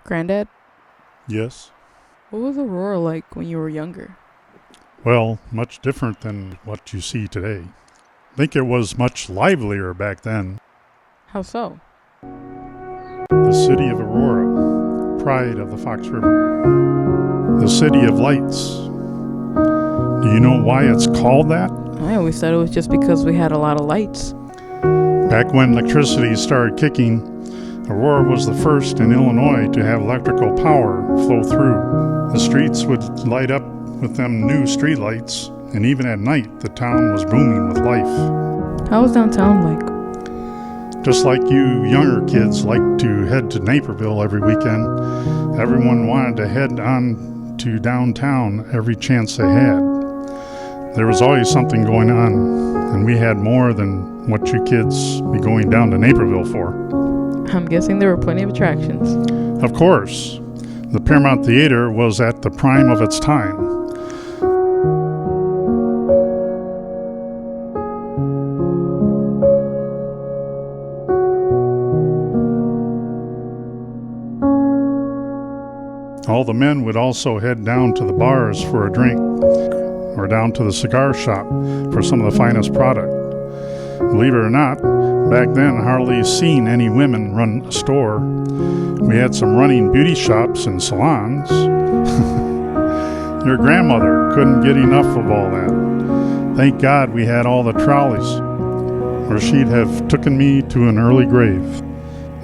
Granddad, Yes. what was Aurora like when you were younger? Well, much different than what you see today. I think it was much livelier back then. How so? The city of Aurora, pride of the Fox River. The city of lights. Do you know why it's called that? I always thought it was just because we had a lot of lights. Back when electricity started kicking, Aurora was the first in Illinois to have electrical power flow through. The streets would light up with them new streetlights, and even at night the town was booming with life. How was downtown like? Just like you younger kids like to head to Naperville every weekend, everyone wanted to head on to downtown every chance they had. There was always something going on, and we had more than what you kids be going down to Naperville for. I'm guessing there were plenty of attractions. Of course, the Paramount Theater was at the prime of its time. All the men would also head down to the bars for a drink, or down to the cigar shop for some of the finest product. Believe it or not, back then hardly seen any women run a store. We had some running beauty shops and salons. Your grandmother couldn't get enough of all that. Thank God we had all the trolleys, or she'd have taken me to an early grave.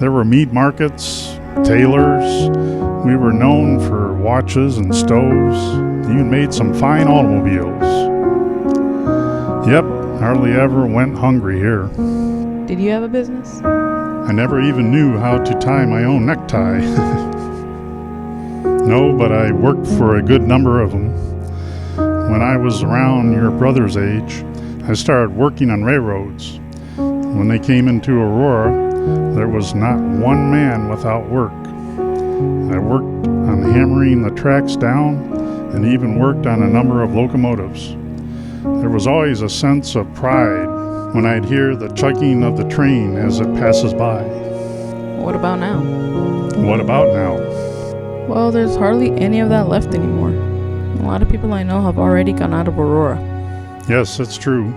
There were meat markets, tailors. We were known for watches and stoves, even made some fine automobiles. Yep, hardly ever went hungry here. Did you have a business? I never even knew how to tie my own necktie. No, but I worked for a good number of them. When I was around your brother's age, I started working on railroads. When they came into Aurora, there was not one man without work. I worked on hammering the tracks down and even worked on a number of locomotives. There was always a sense of pride when I'd hear the chugging of the train as it passes by. What about now? What about now? Well, there's hardly any of that left anymore. A lot of people I know have already gone out of Aurora. Yes, it's true.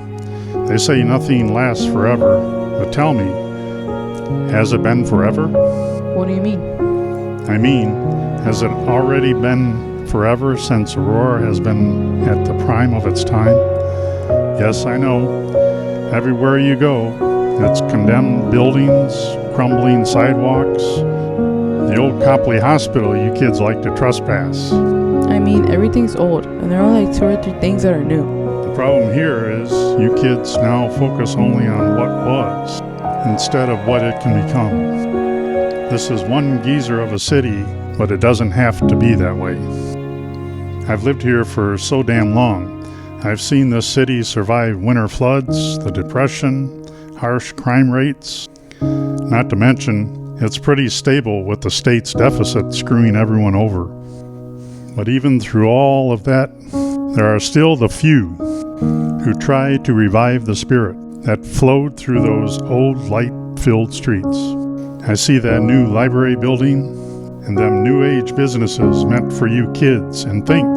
They say nothing lasts forever. But tell me, has it been forever? What do you mean? I mean, has it already been forever since Aurora has been at the prime of its time? Yes, I know. Everywhere you go, it's condemned buildings, crumbling sidewalks, the old Copley Hospital you kids like to trespass. I mean, everything's old, and there are like 2 or 3 things that are new. The problem here is you kids now focus only on what was instead of what it can become. This is one geezer of a city, but it doesn't have to be that way. I've lived here for so damn long. I've seen this city survive winter floods, the Depression, harsh crime rates. Not to mention, it's pretty stable with the state's deficit screwing everyone over. But even through all of that, there are still the few who try to revive the spirit that flowed through those old light-filled streets. I see that new library building and them new age businesses meant for you kids, and think,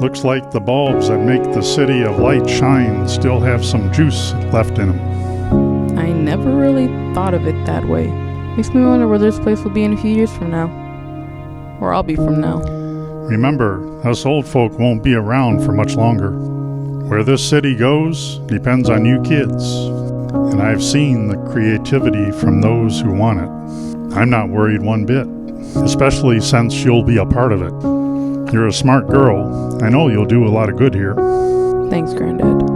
looks like the bulbs that make the city of light shine still have some juice left in them. I never really thought of it that way. Makes me wonder where this place will be in a few years from now. Or I'll be from now. Remember, us old folk won't be around for much longer. Where this city goes depends on you kids. And I've seen the creativity from those who want it. I'm not worried one bit, especially since you'll be a part of it. You're a smart girl. I know you'll do a lot of good here. Thanks, Granddad.